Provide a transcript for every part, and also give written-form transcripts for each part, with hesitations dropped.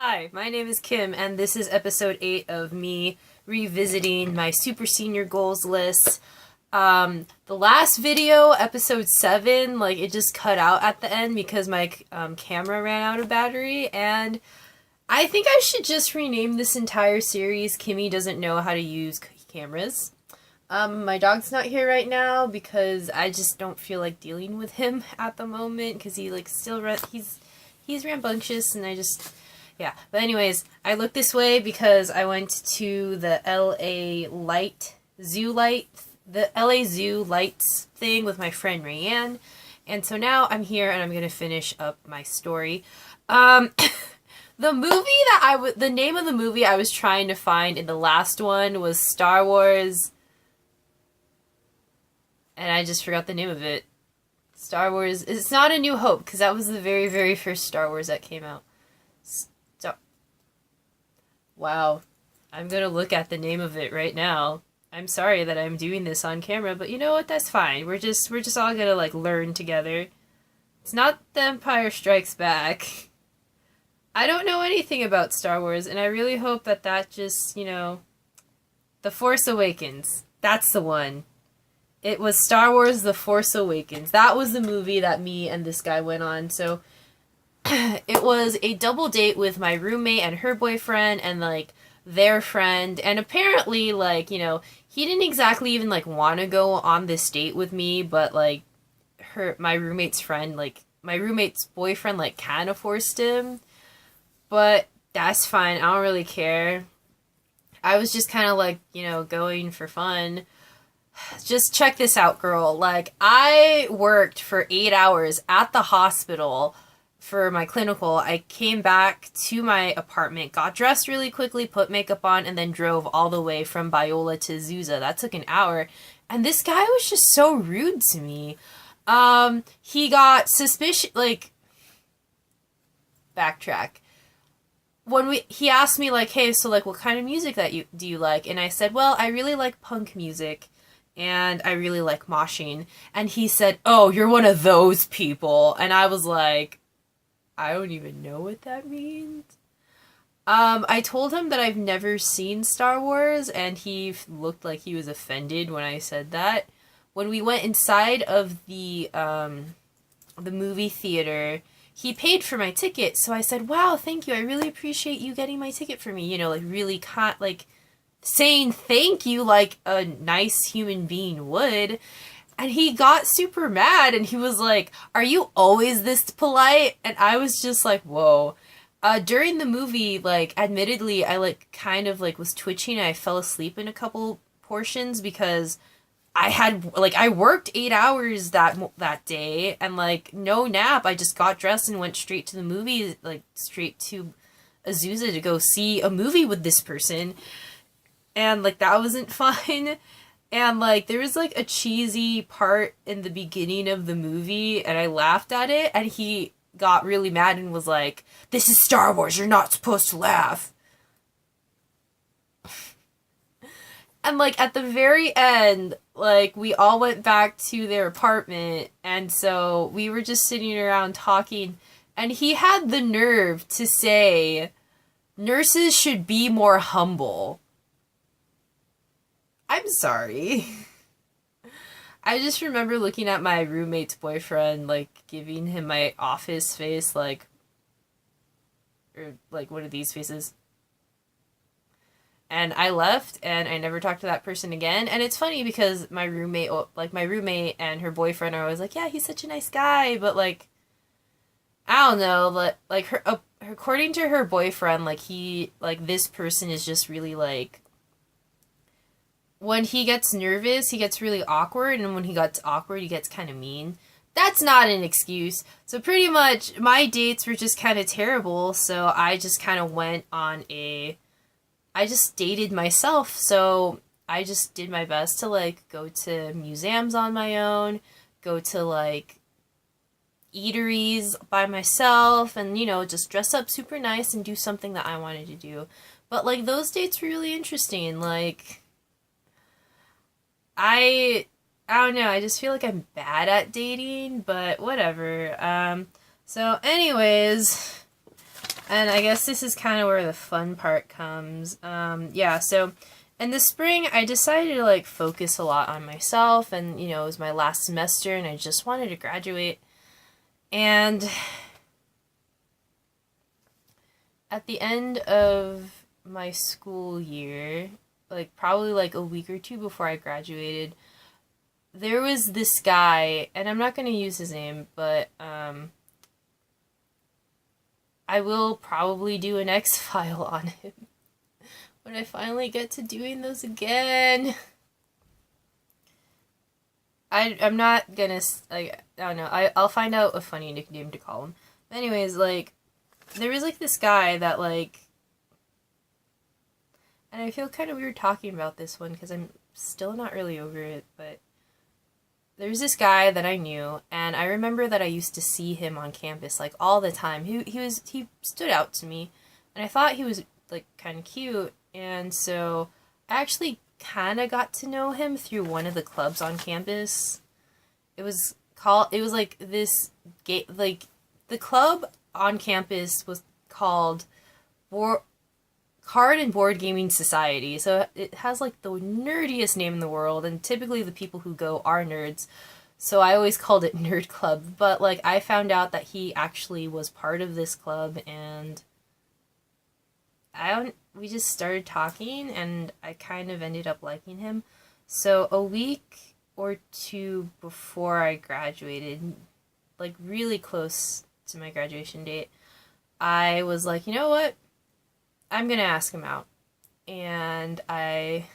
Hi, my name is Kim, and this is episode 8 of me revisiting my super senior goals list. The last video, episode 7, it just cut out at the end because my camera ran out of battery, and I think I should just rename this entire series Kimmy Doesn't Know How to Use Cameras. My dog's not here right now because I just don't feel like dealing with him at the moment because he's rambunctious, and yeah. But anyways, I look this way because I went to the LA Zoo Lights thing with my friend Rayanne. And so now I'm here and I'm going to finish up my story. The name of the movie I was trying to find in the last one was Star Wars. And I just forgot the name of it. Star Wars. It's not A New Hope because that was the very, very first Star Wars that came out. Wow, I'm gonna look at the name of it right now. I'm sorry that I'm doing this on camera, but you know what? That's fine. We're just all gonna learn together. It's not The Empire Strikes Back. I don't know anything about Star Wars, and I really hope that just, The Force Awakens. That's the one. It was Star Wars The Force Awakens. That was the movie that me and this guy went on, so it was a double date with my roommate and her boyfriend and their friend, and apparently he didn't exactly even want to go on this date with me, but my roommate's boyfriend kind of forced him. But that's fine. I don't really care. I was just kind of going for fun. Just check this out, girl. I worked for 8 hours at the hospital for my clinical. I came back to my apartment, got dressed really quickly, put makeup on, and then drove all the way from Biola to Azusa. That took an hour. And this guy was just so rude to me. He got suspicious, backtrack. He asked me hey, so what kind of music do you like? And I said, well, I really like punk music. And I really like moshing. And he said, oh, you're one of those people. And I was like, I don't even know what that means. I told him that I've never seen Star Wars, and he looked like he was offended when I said that. When we went inside of the movie theater, he paid for my ticket, so I said, wow, thank you, I really appreciate you getting my ticket for me, really saying thank you like a nice human being would. And he got super mad, and he was like, are you always this polite? And I was just like, whoa. During the movie, admittedly, I was twitching, and I fell asleep in a couple portions because I worked 8 hours that day, and no nap. I just got dressed and went straight to the movie, straight to Azusa to go see a movie with this person. And that wasn't fun. And there was a cheesy part in the beginning of the movie, and I laughed at it, and he got really mad and was like, this is Star Wars, you're not supposed to laugh. And at the very end, we all went back to their apartment, and so we were just sitting around talking, and he had the nerve to say, nurses should be more humble. I'm sorry. I just remember looking at my roommate's boyfriend, giving him my office face, or one of these faces. And I left, and I never talked to that person again. And it's funny because my roommate and her boyfriend are always like, yeah, he's such a nice guy, but I don't know, according to her boyfriend, this person is just really when he gets nervous, he gets really awkward, and when he gets awkward, he gets kind of mean. That's not an excuse. So pretty much, my dates were just kind of terrible, so I just kind of I just dated myself, so I just did my best to, go to museums on my own, go to, eateries by myself, and, just dress up super nice and do something that I wanted to do. But, those dates were really interesting, I don't know, I just feel like I'm bad at dating, but whatever. So anyways, And I guess this is kind of where the fun part comes. Yeah, so in the spring, I decided to like focus a lot on myself, and it was my last semester, and I just wanted to graduate. And at the end of my school year, like probably like a week or two before I graduated, there was this guy, and I'm not going to use his name, but I will probably do an X-File on him when I finally get to doing those again. I'm not gonna, like, I don't know, I'll find out a funny nickname to call him. Anyways, like, there was, like, this guy that, like, and I feel kind of weird talking about this one because I'm still not really over it, but there's this guy that I knew, and I remember that I used to see him on campus, like, all the time. He stood out to me, and I thought he was, like, kind of cute, and so I actually kind of got to know him through one of the clubs on campus. It was like this like the club on campus was called Card and Board Gaming Society. So it has like the nerdiest name in the world, and typically the people who go are nerds. So I always called it Nerd Club, but like I found out that he actually was part of this club, and we just started talking, and I kind of ended up liking him. So a week or two before I graduated, like really close to my graduation date, I was like, you know what? I'm gonna ask him out. And I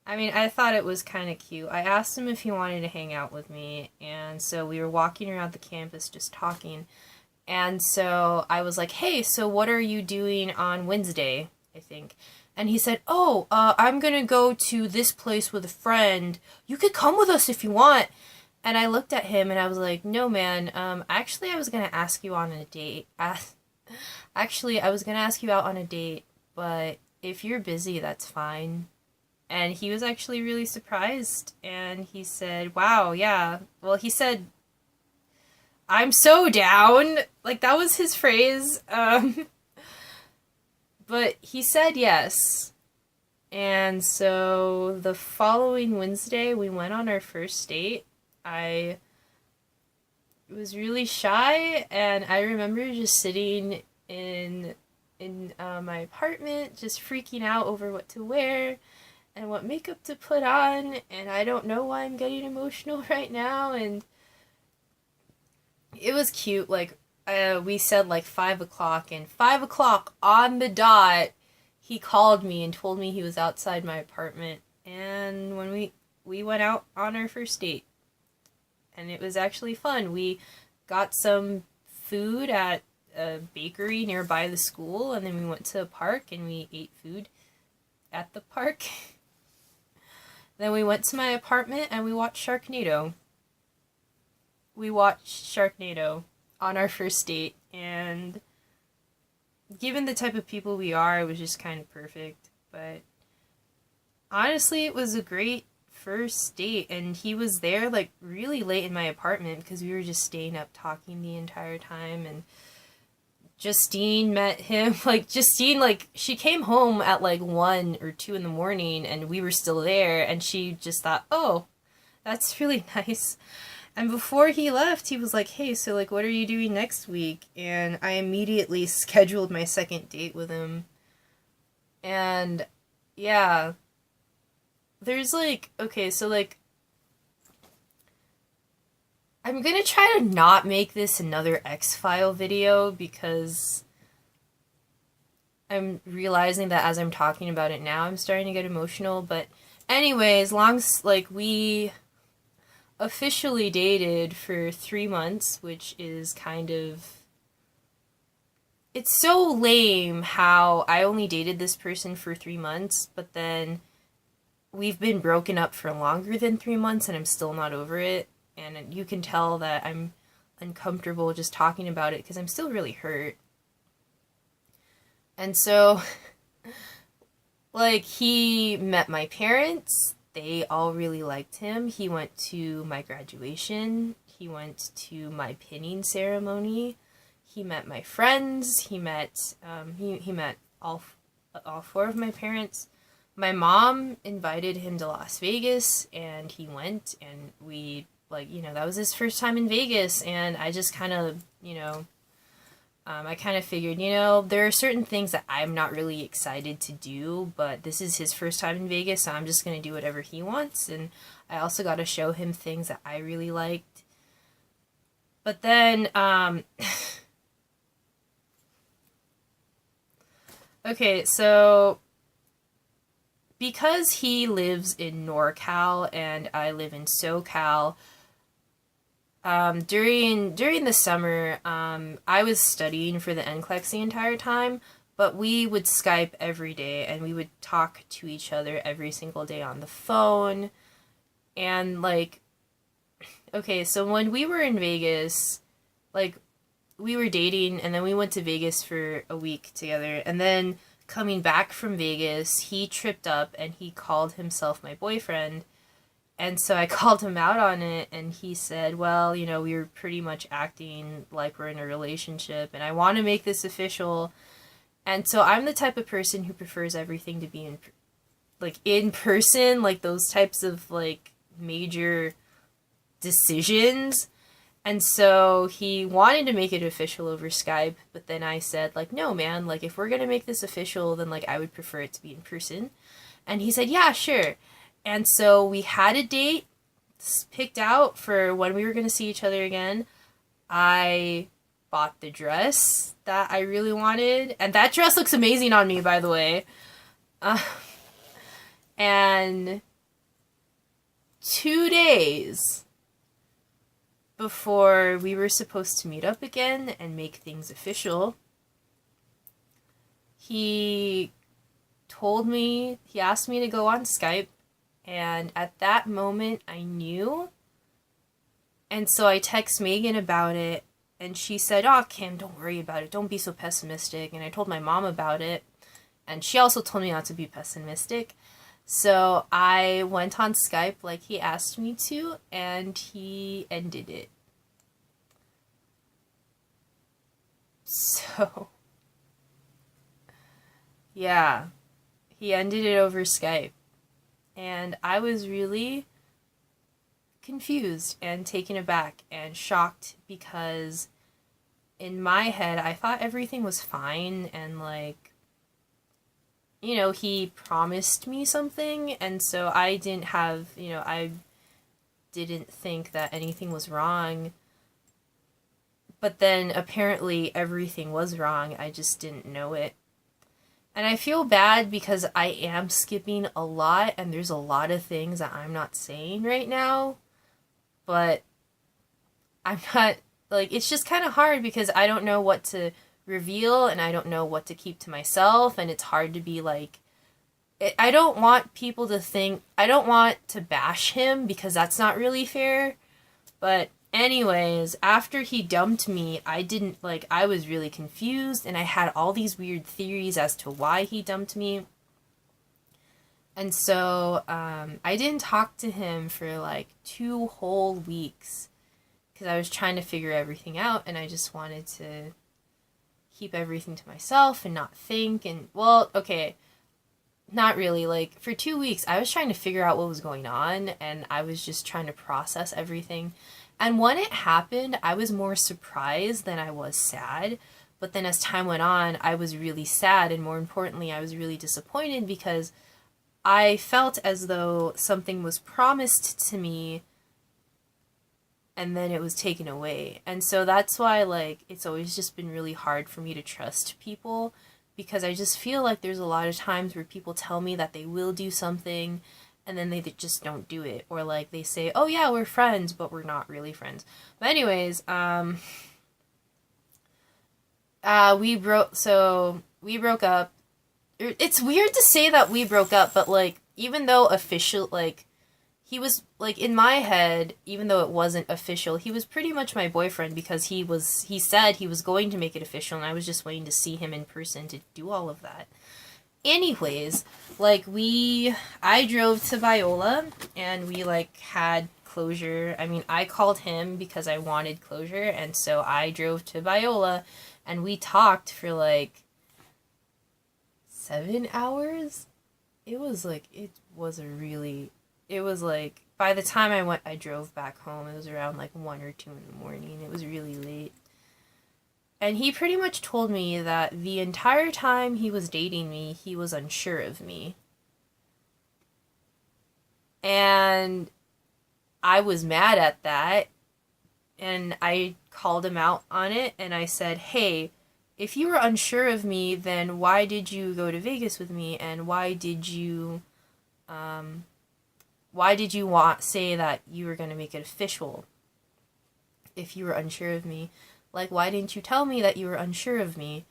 mean, I thought it was kind of cute. I asked him if he wanted to hang out with me, and so we were walking around the campus just talking. And so I was like, hey, so what are you doing on Wednesday, I think? And he said, oh, I'm going to go to this place with a friend. You could come with us if you want. And I looked at him and I was like, no, man, actually, I was going to ask you on a date. Actually, I was going to ask you out on a date, but if you're busy, that's fine. And he was actually really surprised. And he said, wow, yeah. Well, he said, I'm so down. Like, that was his phrase. But he said yes. And so the following Wednesday, we went on our first date. I was really shy, and I remember just sitting in my apartment, just freaking out over what to wear and what makeup to put on, and I don't know why I'm getting emotional right now. And it was cute. Like, we said like 5 o'clock, and 5 o'clock on the dot, he called me and told me he was outside my apartment. And when we went out on our first date, and it was actually fun. We got some food at a bakery nearby the school, and then we went to a park and we ate food at the park. Then we went to my apartment and we watched Sharknado. We watched Sharknado on our first date, and given the type of people we are, it was just kind of perfect. But honestly, it was a great first date, and he was there like really late in my apartment because we were just staying up talking the entire time. And Justine met him. Like, Justine, like, she came home at like 1 or 2 in the morning, and we were still there, and she just thought, oh, that's really nice. And before he left, he was like, hey, so, like, what are you doing next week? And I immediately scheduled my second date with him. And, yeah. There's, like, okay, so, like, I'm gonna try to not make this another X-File video because I'm realizing that as I'm talking about it now, I'm starting to get emotional. But anyways, like, we officially dated for 3 months, which is kind of, it's so lame how I only dated this person for 3 months, but then we've been broken up for longer than 3 months and I'm still not over it. And you can tell that I'm uncomfortable just talking about it because I'm still really hurt. And so, like, he met my parents. They all really liked him. He went to my graduation. He went to my pinning ceremony. He met my friends. He met he met all four of my parents. My mom invited him to Las Vegas, and he went, and we, like, you know, that was his first time in Vegas, and I just kind of, you know, I kind of figured, you know, there are certain things that I'm not really excited to do, but this is his first time in Vegas, so I'm just going to do whatever he wants, and I also got to show him things that I really liked. But then, okay, so because he lives in NorCal and I live in SoCal, during the summer, I was studying for the NCLEX the entire time, but we would Skype every day and we would talk to each other every single day on the phone. And like, okay, so when we were in Vegas, like, we were dating and then we went to Vegas for a week together, and then coming back from Vegas, he tripped up and he called himself my boyfriend. And so I called him out on it, and he said, well, you know, we were pretty much acting like we're in a relationship, and I want to make this official. And so I'm the type of person who prefers everything to be in person, like those types of like major decisions. And so he wanted to make it official over Skype, but then I said, like, no, man, like, if we're going to make this official, then, like, I would prefer it to be in person. And he said, yeah, sure. And so we had a date picked out for when we were going to see each other again. I bought the dress that I really wanted, and that dress looks amazing on me, by the way. And 2 days before we were supposed to meet up again and make things official, he asked me to go on Skype, and at that moment I knew. And so I text Megan about it, and she said, oh, Kim, don't worry about it, don't be so pessimistic. And I told my mom about it, and she also told me not to be pessimistic. So I went on Skype like he asked me to, and he ended it. So, yeah, he ended it over Skype. And I was really confused and taken aback and shocked, because in my head I thought everything was fine, and like, you know, he promised me something, and so I didn't have, you know, I didn't think that anything was wrong. But then apparently everything was wrong, I just didn't know it. And I feel bad because I am skipping a lot, and there's a lot of things that I'm not saying right now. But I'm not, like, it's just kind of hard because I don't know what to reveal, and I don't know what to keep to myself, and it's hard to be like, I don't want people to think, I don't want to bash him because that's not really fair. But anyways, after he dumped me, I was really confused, and I had all these weird theories as to why he dumped me. And so, I didn't talk to him for like 2 whole weeks because I was trying to figure everything out, and I just wanted to keep everything to myself and not think. And, well, okay, not really. Like, for 2 weeks, I was trying to figure out what was going on, and I was just trying to process everything. And when it happened, I was more surprised than I was sad. But then as time went on, I was really sad, and more importantly, I was really disappointed because I felt as though something was promised to me and then it was taken away. And so that's why, like, it's always just been really hard for me to trust people, because I just feel like there's a lot of times where people tell me that they will do something and then they just don't do it. Or like they say, oh yeah, we're friends, but we're not really friends. But anyways, we broke up. It's weird to say that we broke up, but like, even though official, like, he was, like, in my head, even though it wasn't official, he was pretty much my boyfriend because he said he was going to make it official, and I was just waiting to see him in person to do all of that. Anyways, like, I drove to Biola, and we, like, had closure. I mean, I called him because I wanted closure, and so I drove to Biola, and we talked for like 7 hours. It was like, by the time I drove back home, it was around like 1 or 2 in the morning. It was really late. And he pretty much told me that the entire time he was dating me, he was unsure of me. And I was mad at that. And I called him out on it. And I said, hey, if you were unsure of me, then why did you go to Vegas with me? And why did you say that you were going to make it official if you were unsure of me? Like, why didn't you tell me that you were unsure of me?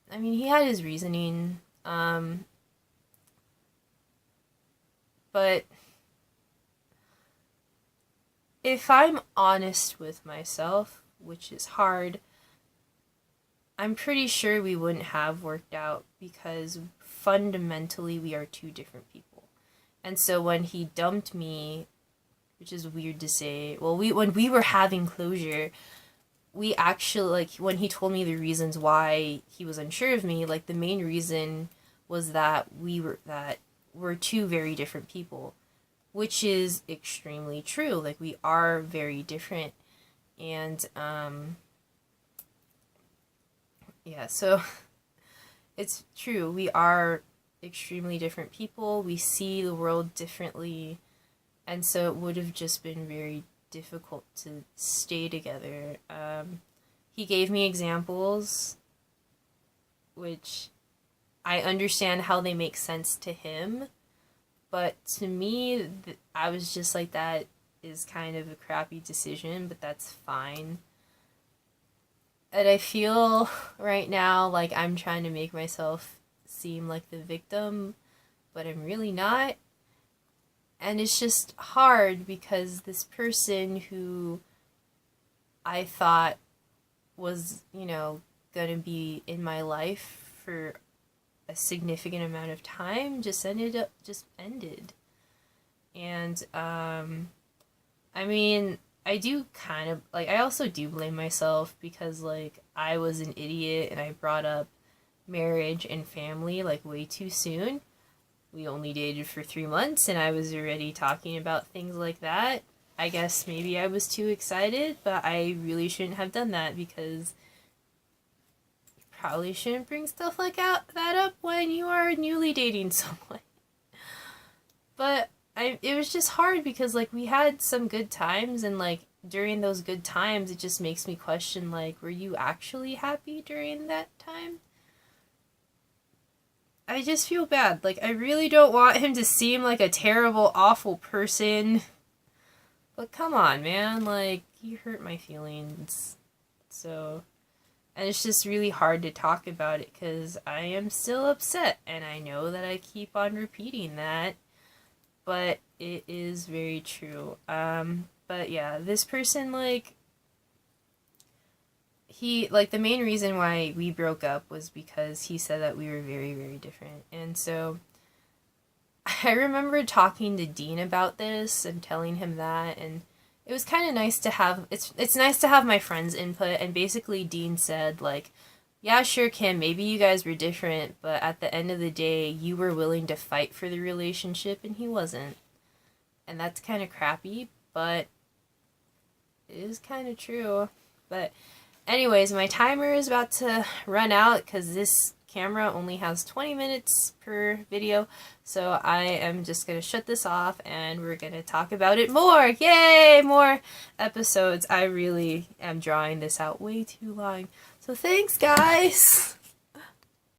I mean, he had his reasoning, but if I'm honest with myself, which is hard, I'm pretty sure we wouldn't have worked out because fundamentally we are two different people. And so when he dumped me, which is weird to say. Well, when we were having closure, we actually, like, when he told me the reasons why he was unsure of me, like, the main reason was that we're two very different people, which is extremely true. Like, we are very different. And, yeah, so it's true. We are extremely different people. We see the world differently. And so it would have just been very difficult to stay together. He gave me examples, which I understand how they make sense to him. But to me, I was just like, that is kind of a crappy decision, but that's fine. And I feel right now like I'm trying to make myself seem like the victim, but I'm really not. And it's just hard because this person who I thought was, gonna be in my life for a significant amount of time just ended. And, I mean, I do kind of, like, I also do blame myself because, like, I was an idiot and I brought up marriage and family, like, way too soon. We only dated for 3 months and I was already talking about things like that. I guess maybe I was too excited, but I really shouldn't have done that because you probably shouldn't bring stuff like that up when you are newly dating someone. But it was just hard because, like, we had some good times and, like, during those good times, it just makes me question, like, were you actually happy during that time? I just feel bad. Like, I really don't want him to seem like a terrible, awful person. But come on, man. Like, you hurt my feelings. So, and it's just really hard to talk about it because I am still upset. And I know that I keep on repeating that. But it is very true. But yeah, this person, like, the main reason why we broke up was because he said that we were very, very different. And so I remember talking to Dean about this and telling him that, and it was kind of nice to have, it's nice to have my friends' input, and basically Dean said, like, yeah, sure, Kim, maybe you guys were different, but at the end of the day, you were willing to fight for the relationship, and he wasn't. And that's kind of crappy, but it is kind of true. But anyways, my timer is about to run out because this camera only has 20 minutes per video. So I am just going to shut this off and we're going to talk about it more. Yay! More episodes. I really am drawing this out way too long. So thanks, guys!